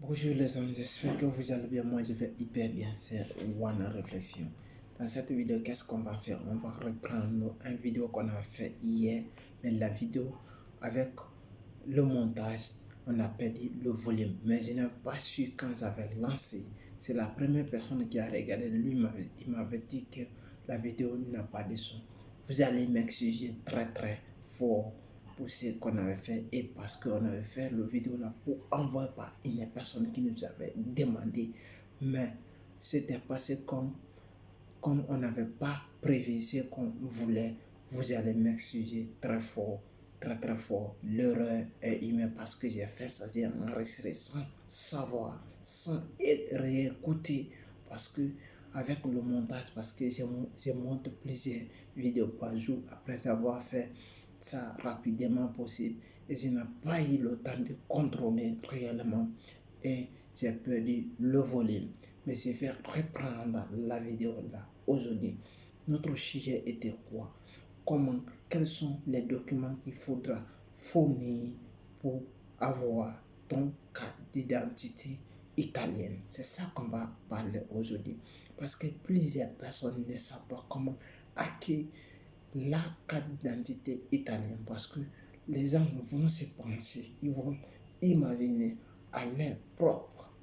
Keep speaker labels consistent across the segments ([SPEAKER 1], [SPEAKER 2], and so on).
[SPEAKER 1] Bonjour les amis, j'espère que vous allez bien. Moi je vais hyper bien, c'est One Réflexion. Dans cette vidéo, qu'est-ce qu'on va faire? On va reprendre une vidéo qu'on a fait hier, mais la vidéo avec le montage, on a perdu le volume. Mais je n'ai pas su quand j'avais lancé. C'est la première personne qui a regardé, lui il m'avait dit que la vidéo n'a pas de son. Vous allez m'excuser très fort pour ce qu'on avait fait et parce qu'on avait fait le vidéo là pour envoyer par une personne qui nous avait demandé, mais c'était passé comme on n'avait pas prévu ce qu'on voulait. Vous allez m'excuser très fort, très fort. L'erreur est humaine parce que j'ai fait ça, j'ai enregistré sans savoir, sans réécouter, parce que avec le montage, parce que je monte plusieurs vidéos par jour après avoir fait ça rapidement possible et je n'ai pas eu le temps de contrôler réellement et j'ai perdu le volume. Mais je vais reprendre la vidéo là aujourd'hui. Notre sujet était quoi? Quels sont les documents qu'il faudra fournir pour avoir ton carte d'identité italienne? C'est ça qu'on va parler aujourd'hui. Parce que plusieurs personnes ne savent pas comment acquérir la carte d'identité italienne, parce que les gens vont se penser, ils vont imaginer à leur propre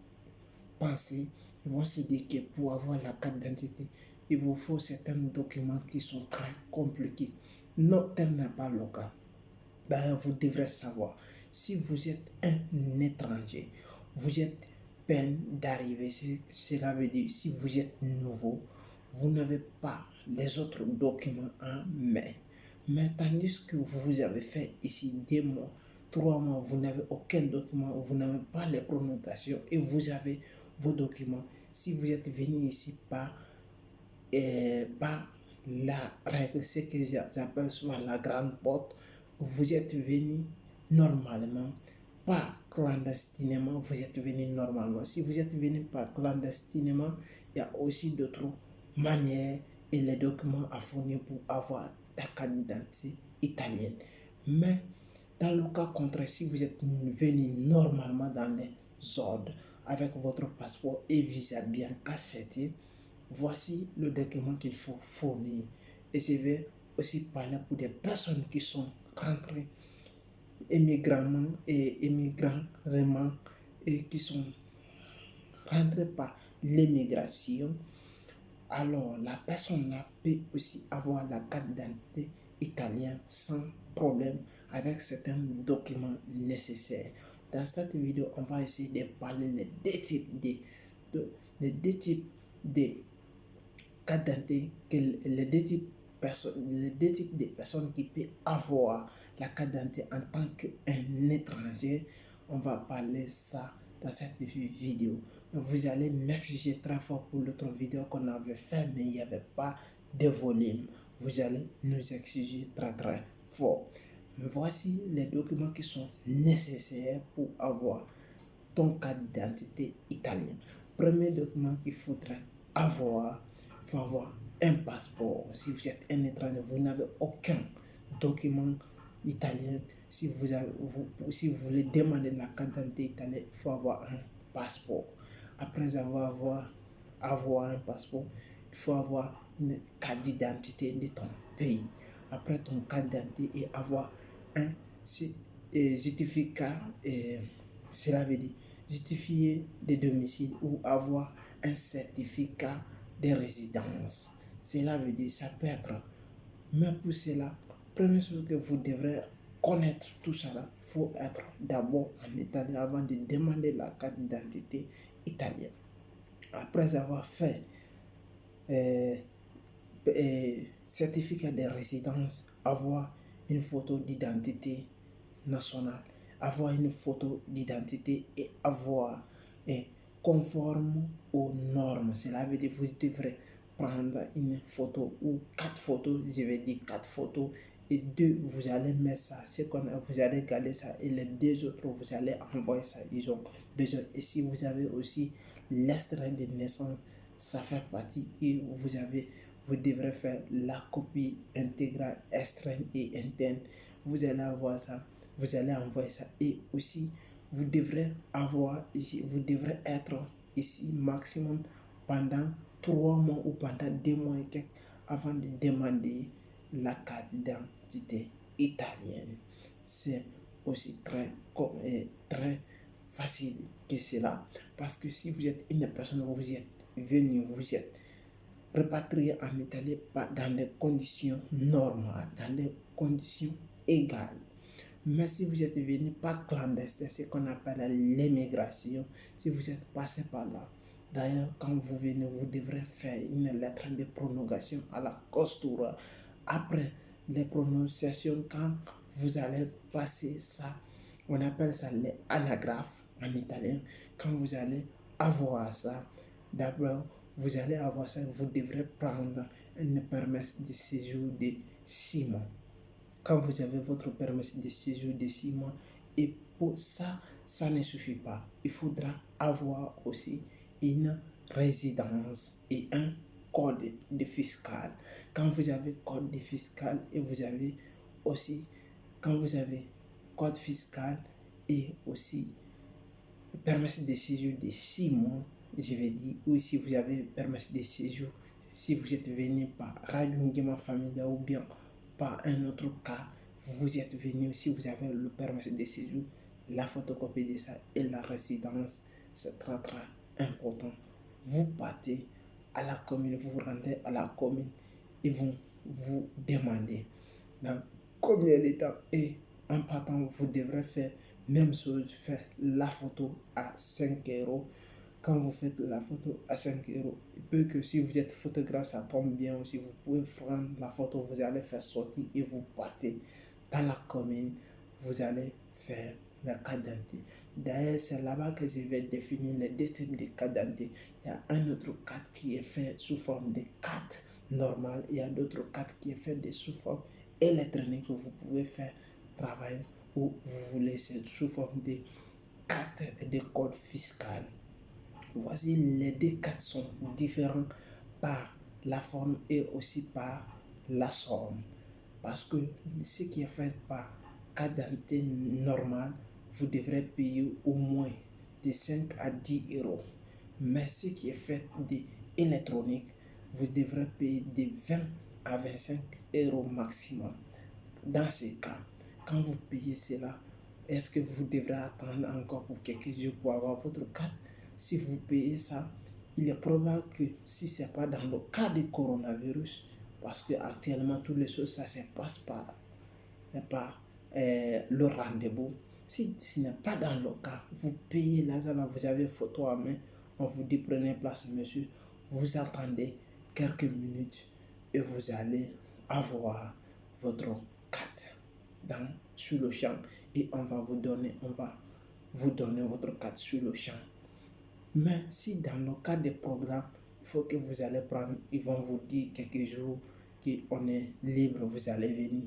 [SPEAKER 1] pensée, ils vont se dire que pour avoir la carte d'identité, il vous faut certains documents qui sont très compliqués. Non, tel n'est pas le cas. D'ailleurs, vous devrez savoir, si vous êtes un étranger, vous êtes peine d'arriver, cela veut dire si vous êtes nouveau, vous n'avez pas les autres documents en main. Mais tandis que vous avez fait ici 2 mois, 3 mois, vous n'avez aucun document, vous n'avez pas les pronotations et vous avez vos documents. Si vous êtes venu ici par la règle, ce que j'appelle souvent la grande porte, vous êtes venu normalement, pas clandestinement, vous êtes venu normalement. Si vous êtes venu pas clandestinement, il y a aussi d'autres manières et les documents à fournir pour avoir ta carte d'identité italienne. Mais dans le cas contraire, si vous êtes venu normalement dans les ordres avec votre passeport et visa bien casseté, voici le document qu'il faut fournir. Et je vais aussi parler pour des personnes qui sont rentrées émigrants et qui sont rentrées par l'immigration. Alors la personne là peut aussi avoir la carte d'identité italienne sans problème avec certains documents nécessaires. Dans cette vidéo, on va essayer de parler les deux types de carte d'identité, les deux types de personnes qui peuvent avoir la carte d'identité en tant qu'un étranger. On va parler ça dans cette vidéo. Vous allez m'exiger très fort pour l'autre vidéo qu'on avait fait, mais il n'y avait pas de volume. Vous allez nous exiger très fort. Voici les documents qui sont nécessaires pour avoir ton carte d'identité italienne. Premier document qu'il faudrait avoir, il faut avoir un passeport. Si vous êtes un étranger, vous n'avez aucun document italien. Si vous voulez demander la carte d'identité italienne, il faut avoir un passeport. Après avoir un passeport, il faut avoir une carte d'identité de ton pays. Après ton carte d'identité et avoir un certificat, cela veut dire justifier de domicile ou avoir un certificat de résidence. Cela veut dire, ça peut être, mais pour cela, première chose que vous devrez connaître tout ça, il faut être d'abord en Italie avant de demander la carte d'identité italienne. Après avoir fait certificat de résidence, avoir une photo d'identité nationale, avoir une photo d'identité et avoir conforme aux normes. Cela veut dire que vous devrez prendre une photo ou 4 photos, je vais dire 4 photos, et 2, vous allez mettre ça, vous allez garder ça, et les 2 autres, vous allez envoyer ça, ils ont besoin. Et si vous avez aussi l'extrait de naissance, ça fait partie, et vous devrez faire la copie intégrale, externe et interne. Vous allez avoir ça, vous allez envoyer ça, et aussi vous devrez avoir ici, vous devrez être ici maximum pendant 3 mois ou pendant 2 mois et quelques avant de demander la carte d'identité italienne. C'est aussi très facile que cela. Parce que si vous êtes une personne, vous êtes venu, vous êtes repatrié en Italie dans des conditions normales, dans des conditions égales. Mais si vous êtes venu pas clandestin, ce qu'on appelle l'immigration, si vous êtes passé par là, d'ailleurs, quand vous venez, vous devrez faire une lettre de prolongation à la costura. Après les prononciations, quand vous allez passer ça, on appelle ça les anagraphes en italien. Quand vous allez avoir ça, d'abord, vous allez avoir ça, vous devrez prendre une permis de séjour de 6 mois. Quand vous avez votre permis de séjour de 6 mois, et pour ça, ça ne suffit pas. Il faudra avoir aussi une résidence et un code de fiscal. Quand vous avez code de fiscal et vous avez aussi, quand vous avez code fiscal et aussi permis de séjour de 6 mois, je vais dire, ou si vous avez permis de séjour, si vous êtes venu par radiongement familial ou bien par un autre cas, vous êtes venu, si vous avez le permis de séjour, la photocopie de ça et la résidence, c'est très important. Vous partez à la commune, vous vous rendez à la commune, ils vont vous demander dans combien de temps, et en partant, vous devrez faire même chose, faire la photo à 5 €. Quand vous faites la photo à 5 €, il peut que si vous êtes photographe, ça tombe bien aussi. Vous pouvez prendre la photo, vous allez faire sortir et vous partez dans la commune. Vous allez faire la carte d'identité. D'ailleurs, c'est là-bas que je vais définir les deux types de carte d'identité. Il y a un autre carte qui est fait sous forme de carte normale. Il y a d'autres cartes qui est fait sous forme électronique que vous pouvez faire travailler où vous voulez. C'est sous forme de carte et de code fiscal. Voici, les deux cartes sont différents par la forme et aussi par la somme. Parce que ce qui est fait par carte d'identité normale, vous devrez payer au moins de 5 à 10 €. Mais ce qui est fait d'électronique, vous devrez payer de 20 à 25 € maximum. Dans ces cas, quand vous payez cela, est-ce que vous devrez attendre encore pour quelques jours pour avoir votre carte? Si vous payez ça, il est probable que si ce n'est pas dans le cas du coronavirus, parce que actuellement toutes les choses, ça se passe par le rendez-vous. Si ce n'est pas dans le cas, vous payez l'argent, vous avez photo à main, on vous dit prenez place monsieur, vous attendez quelques minutes et vous allez avoir votre carte sur le champ et on va vous donner votre carte sur le champ. Mais si dans le cas des programmes, il faut que vous allez prendre, ils vont vous dire quelques jours qu'on est libre, vous allez venir,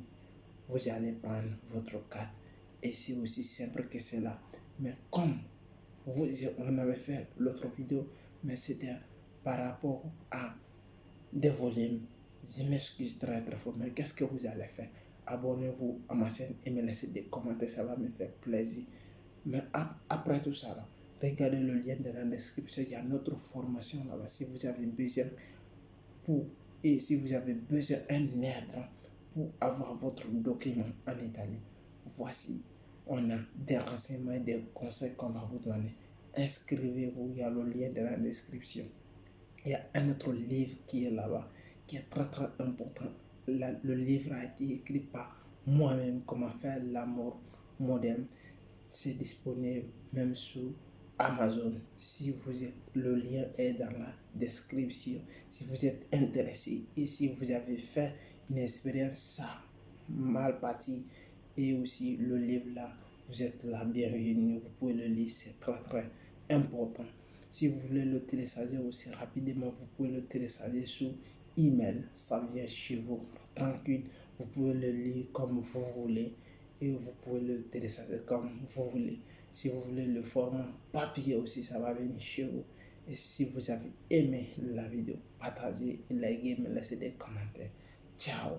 [SPEAKER 1] vous allez prendre votre carte et c'est aussi simple que cela. Mais comme on avait fait l'autre vidéo, mais c'était par rapport à des volumes, je m'excuse très fort, mais qu'est-ce que vous allez faire? Abonnez-vous à ma chaîne et me laissez des commentaires, ça va me faire plaisir. Mais après tout ça, regardez le lien dans la description, il y a notre formation là-bas. Si vous avez besoin si vous avez besoin d'un aide pour avoir votre document en Italie, voici, on a des renseignements et des conseils qu'on va vous donner. Inscrivez-vous, il y a le lien dans la description. Il y a un autre livre qui est là-bas, qui est très important. Le livre a été écrit par moi-même, Comment faire l'amour moderne. C'est disponible même sur Amazon. Si vous êtes, le lien est dans la description. Si vous êtes intéressé et si vous avez fait une expérience ça mal partie et aussi le livre là, vous êtes la bienvenue. Vous pouvez le lire, c'est très important. Si vous voulez le télécharger aussi rapidement, vous pouvez le télécharger sur email. Ça vient chez vous, tranquille. Vous pouvez le lire comme vous voulez et vous pouvez le télécharger comme vous voulez. Si vous voulez le format papier aussi, ça va venir chez vous. Et si vous avez aimé la vidéo, partagez et likez, me laissez des commentaires. Ciao!